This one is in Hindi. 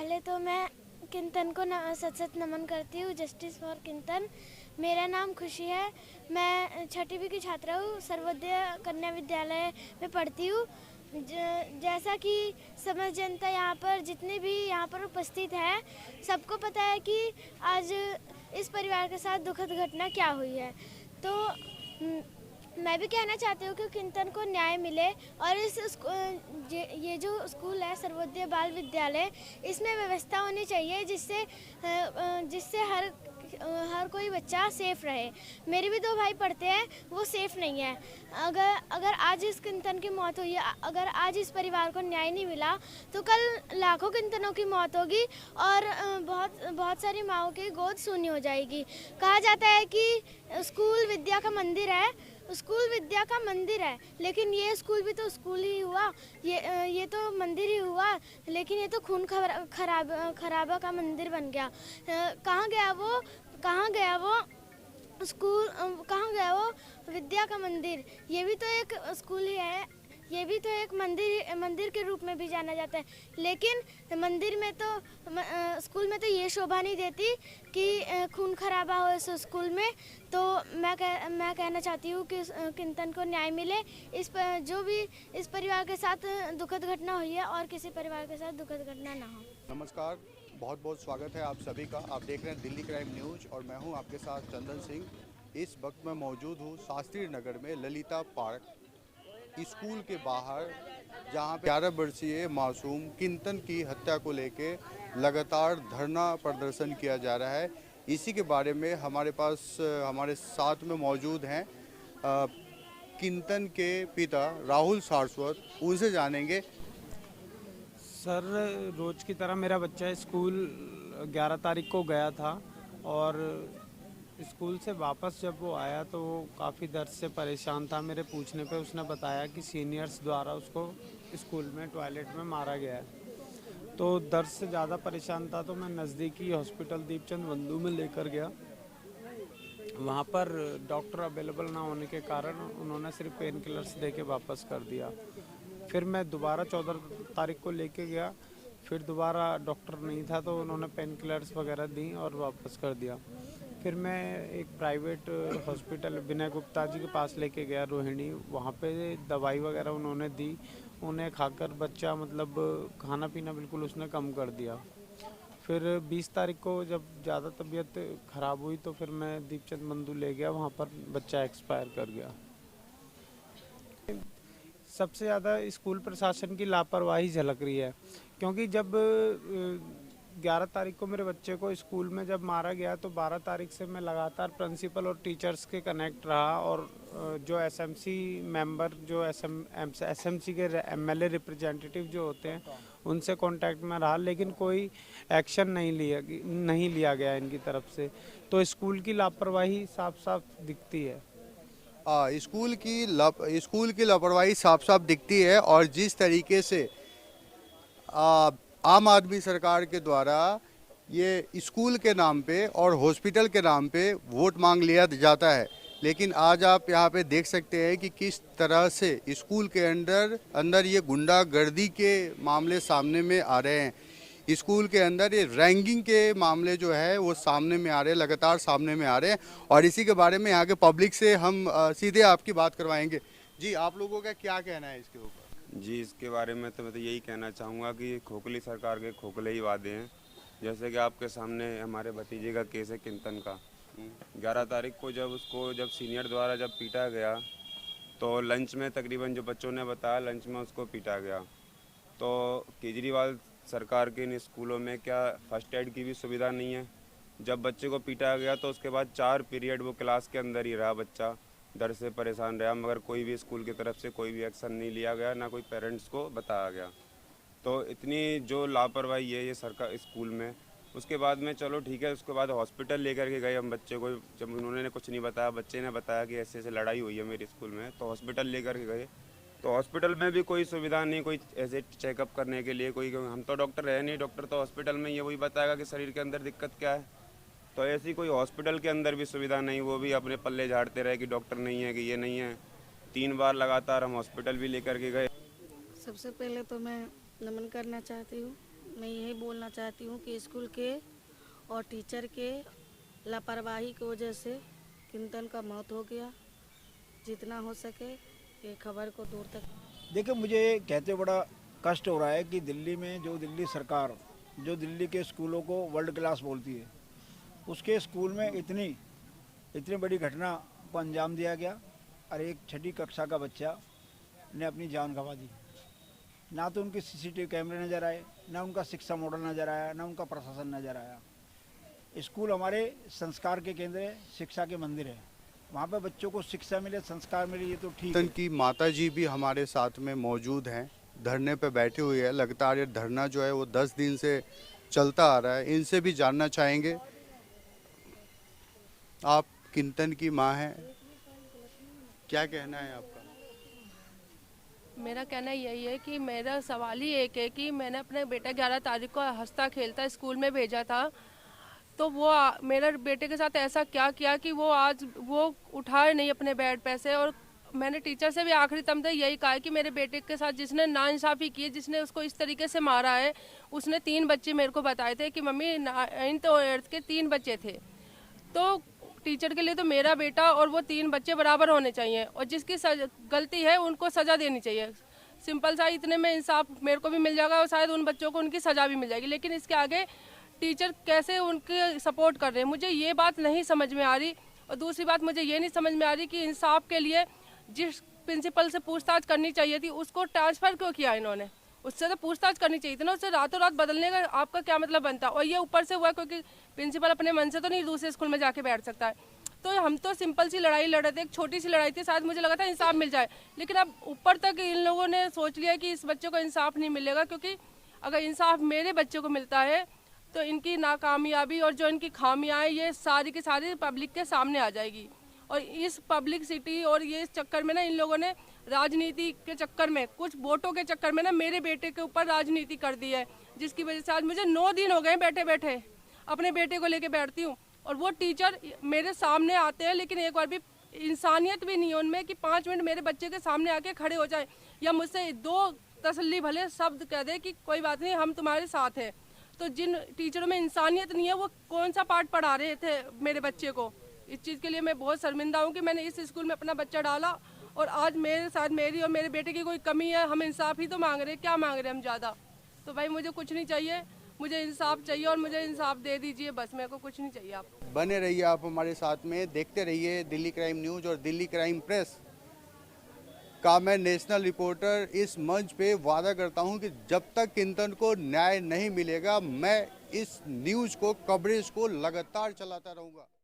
पहले तो मैं किंतन को सत सत नमन करती हूँ। Justice for Kintan. मेरा नाम खुशी है। मैं 6वीं की छात्रा हूँ। सर्वोदय कन्या विद्यालय में पढ़ती हूँ। जैसा कि समस्त जनता यहाँ पर जितने भी यहाँ पर उपस्थित है, सबको पता है कि आज इस परिवार के साथ दुखद घटना क्या हुई है। तो मैं भी कहना चाहती हूँ कि किंतन को न्याय मिले और ये जो स्कूल है सर्वोदय बाल विद्यालय, इसमें व्यवस्था होनी चाहिए जिससे हर कोई बच्चा सेफ रहे। मेरे भी 2 भाई पढ़ते हैं, वो सेफ नहीं है। अगर आज इस किंतन की मौत हुई है, अगर आज इस परिवार को न्याय नहीं मिला, तो कल लाखों किंतनों की मौत होगी और बहुत सारी माँओं की गोद सूनी हो जाएगी। कहा जाता है कि स्कूल विद्या का मंदिर है, स्कूल विद्या का मंदिर है, लेकिन ये स्कूल भी तो स्कूल ही हुआ, ये तो मंदिर ही हुआ, लेकिन ये तो खून खराबा का मंदिर बन गया। कहाँ गया वो स्कूल, कहाँ गया वो विद्या का मंदिर? ये भी तो एक स्कूल ही है, ये भी तो एक मंदिर के रूप में भी जाना जाता है। लेकिन मंदिर में तो स्कूल में तो ये शोभा नहीं देती कि खून खराबा हो इस स्कूल में। तो मैं कहना चाहती हूँ कि किंतन को न्याय मिले। जो भी इस परिवार के साथ दुखद घटना हुई है और किसी परिवार के साथ दुखद घटना ना हो। नमस्कार, बहुत बहुत स्वागत है आप सभी का। आप देख रहे हैं दिल्ली क्राइम न्यूज और मैं हूं आपके साथ चंदन सिंह। इस वक्त मैं मौजूद हूं शास्त्री नगर में ललिता पार्क स्कूल के बाहर, जहां पे 11 वर्षीय मासूम किंतन की हत्या को लेके लगातार धरना प्रदर्शन किया जा रहा है। इसी के बारे में हमारे साथ में मौजूद हैं किंतन के पिता राहुल सारस्वत। उनसे जानेंगे। सर, रोज़ की तरह मेरा बच्चा स्कूल 11 तारीख को गया था और स्कूल से वापस जब वो आया तो वो काफ़ी दर्द से परेशान था। मेरे पूछने पे उसने बताया कि सीनियर्स द्वारा उसको स्कूल में टॉयलेट में मारा गया है। तो दर्द से ज़्यादा परेशान था तो मैं नज़दीकी हॉस्पिटल दीपचंद बंधु में लेकर गया। वहाँ पर डॉक्टर अवेलेबल ना होने के कारण उन्होंने सिर्फ पेन किलर्स दे के वापस कर दिया। फिर मैं दोबारा 14 तारीख को लेके गया, फिर दोबारा डॉक्टर नहीं था तो उन्होंने पेन किलर्स वगैरह दी और वापस कर दिया। फिर मैं एक प्राइवेट हॉस्पिटल विनय गुप्ता जी के पास लेके गया रोहिणी। वहाँ पे दवाई वगैरह उन्होंने दी। उन्हें खाकर बच्चा मतलब खाना पीना बिल्कुल उसने कम कर दिया। फिर 20 तारीख को जब ज़्यादा तबीयत ख़राब हुई तो फिर मैं दीपचंद बंधु ले गया, वहाँ पर बच्चा एक्सपायर कर गया। सबसे ज़्यादा स्कूल प्रशासन की लापरवाही झलक रही है, क्योंकि जब 11 तारीख को मेरे बच्चे को स्कूल में जब मारा गया तो 12 तारीख से मैं लगातार प्रिंसिपल और टीचर्स के कनेक्ट रहा और जो एसएमसी मेंबर, जो एसएमसी के एमएलए रिप्रेजेंटेटिव जो होते हैं उनसे कांटेक्ट में रहा, लेकिन कोई एक्शन नहीं लिया गया इनकी तरफ से। तो स्कूल की लापरवाही साफ साफ दिखती है। स्कूल की लापरवाही साफ साफ दिखती है। और जिस तरीके से आम आदमी सरकार के द्वारा ये स्कूल के नाम पे और हॉस्पिटल के नाम पे वोट मांग लिया जाता है, लेकिन आज आप यहाँ पे देख सकते हैं कि किस तरह से स्कूल के अंदर ये गुंडागर्दी के मामले सामने में आ रहे हैं। स्कूल के अंदर ये रैंकिंग के मामले जो है वो सामने में आ रहे हैं, लगातार सामने में आ रहे हैं। और इसी के बारे में यहाँ के पब्लिक से हम सीधे आपकी बात करवाएंगे। जी, आप लोगों का क्या कहना है इसके ऊपर? जी, इसके बारे में तो मैं तो यही कहना चाहूँगा कि खोखली सरकार के खोखले ही वादे हैं। जैसे कि आपके सामने हमारे भतीजे का केस है किंतन का। 11 तारीख को जब सीनियर द्वारा जब पीटा गया तो लंच में, तकरीबन जो बच्चों ने बताया, लंच में उसको पीटा गया। तो केजरीवाल सरकार के इन स्कूलों में क्या फर्स्ट एड की भी सुविधा नहीं है? जब बच्चे को पीटा गया तो उसके बाद 4 पीरियड वो क्लास के अंदर ही रहा, बच्चा डर से परेशान रहा, मगर कोई भी स्कूल की तरफ से कोई भी एक्शन नहीं लिया गया, ना कोई पेरेंट्स को बताया गया। तो इतनी जो लापरवाही है ये सरकार स्कूल में। उसके बाद में चलो ठीक है, उसके बाद हॉस्पिटल लेकर के गए हम बच्चे को। जब उन्होंने कुछ नहीं बताया, बच्चे ने बताया कि ऐसे ऐसे लड़ाई हुई है मेरे स्कूल में, तो हॉस्पिटल लेकर के गए। तो हॉस्पिटल में भी कोई सुविधा नहीं, कोई ऐसे चेकअप करने के लिए कोई, हम तो डॉक्टर है नहीं, डॉक्टर तो हॉस्पिटल में ये वही बताएगा कि शरीर के अंदर दिक्कत क्या है। तो ऐसी कोई हॉस्पिटल के अंदर भी सुविधा नहीं, वो भी अपने पल्ले झाड़ते रहे कि डॉक्टर नहीं है, कि ये नहीं है। 3 बार लगातार हम हॉस्पिटल भी लेकर के गए। सबसे पहले तो मैं नमन करना चाहती हूँ मैं यही बोलना चाहती हूँ कि स्कूल के और टीचर के लापरवाही की वजह से किंतन का मौत हो गया। जितना हो सके ये खबर को दूर तक। देखिए, मुझे कहते बड़ा कष्ट हो रहा है कि दिल्ली में जो दिल्ली सरकार जो दिल्ली के स्कूलों को वर्ल्ड क्लास बोलती है, उसके स्कूल में इतनी बड़ी घटना को अंजाम दिया गया और एक छठी कक्षा का बच्चा ने अपनी जान गंवा दी। ना तो उनके सीसीटीवी कैमरे नज़र आए, ना उनका शिक्षा मॉडल नज़र आया, ना उनका प्रशासन नज़र आया। स्कूल हमारे संस्कार के केंद्र है, शिक्षा के मंदिर है। वहाँ पे बच्चों को शिक्षा मिले, संस्कार मिले, ये तो ठीक है। की माता जी भी हमारे साथ में मौजूद हैं, धरने पे बैठी हुई है। लगातार ये धरना जो है वो 10 दिन से चलता आ रहा है। इनसे भी जानना चाहेंगे। आप किंतन की माँ हैं, क्या कहना है आपका? मेरा कहना यही है कि मेरा सवाल ही एक है कि मैंने अपने बेटा 11 तारीख को हंसता खेलता स्कूल में भेजा था, तो वो मेरे बेटे के साथ ऐसा क्या किया कि वो आज वो उठाए नहीं अपने बेड पे से। और मैंने टीचर से भी आखिरी दम तक यही कहा है कि मेरे बेटे के साथ जिसने नाइंसाफ़ी की है, जिसने उसको इस तरीके से मारा है, उसने 3 बच्चे मेरे को बताए थे कि मम्मी 9th और 8th के 3 बच्चे थे। तो टीचर के लिए तो मेरा बेटा और वो 3 बच्चे बराबर होने चाहिए और जिसकी गलती है उनको सज़ा देनी चाहिए। सिंपल सा, इतने में इंसाफ मेरे को भी मिल जाएगा और शायद उन बच्चों को उनकी सज़ा भी मिल जाएगी। लेकिन इसके आगे टीचर कैसे उनके सपोर्ट कर रहे हैं, मुझे ये बात नहीं समझ में आ रही। और दूसरी बात, मुझे ये नहीं समझ में आ रही कि इंसाफ के लिए जिस प्रिंसिपल से पूछताछ करनी चाहिए थी उसको ट्रांसफ़र क्यों किया इन्होंने। उससे तो पूछताछ करनी चाहिए थी ना, उससे रातों रात बदलने का आपका क्या मतलब बनता। और ये ऊपर से हुआ क्योंकि प्रिंसिपल अपने मन से तो नहीं दूसरे स्कूल में जाके बैठ सकता है। तो हम तो सिंपल सी लड़ाई लड़ रहे थे, एक छोटी सी लड़ाई थी, शायद मुझे लगा था इंसाफ मिल जाए। लेकिन अब ऊपर तक इन लोगों ने सोच लिया कि इस बच्चे को इंसाफ नहीं मिलेगा, क्योंकि अगर इंसाफ मेरे बच्चे को मिलता है तो इनकी नाकामयाबी और जो इनकी खामियाँ हैं ये सारी की सारी पब्लिक के सामने आ जाएगी। और इस पब्लिसिटी और ये इस चक्कर में ना इन लोगों ने राजनीति के चक्कर में, कुछ वोटों के चक्कर में ना मेरे बेटे के ऊपर राजनीति कर दी है, जिसकी वजह से आज मुझे 9 दिन हो गए बैठे बैठे अपने बेटे को लेके बैठती हूँ। और वो टीचर मेरे सामने आते हैं, लेकिन एक बार भी इंसानियत भी नहीं है उनमें कि 5 मिनट मेरे बच्चे के सामने आके खड़े हो जाए या मुझसे 2 तसल्ली भले शब्द कह दे कि कोई बात नहीं, हम तुम्हारे साथ हैं। तो जिन टीचरों में इंसानियत नहीं है वो कौन सा पाठ पढ़ा रहे थे मेरे बच्चे को। इस चीज़ के लिए मैं बहुत शर्मिंदा हूँ कि मैंने इस स्कूल में अपना बच्चा डाला और आज मेरे साथ मेरी और मेरे बेटे की कोई कमी है। हम इंसाफ ही तो मांग रहे हैं, क्या मांग रहे हैं हम ज़्यादा। तो भाई मुझे कुछ नहीं चाहिए, मुझे इंसाफ चाहिए और मुझे इंसाफ दे दीजिए, बस मेरे को कुछ नहीं चाहिए। आप बने रहिए आप हमारे साथ में, देखते रहिए दिल्ली क्राइम न्यूज़ और दिल्ली क्राइम प्रेस का मैं नेशनल रिपोर्टर इस मंच पे वादा करता हूं कि जब तक किंतन को न्याय नहीं मिलेगा मैं इस न्यूज़ को, कवरेज को लगातार चलाता रहूँगा।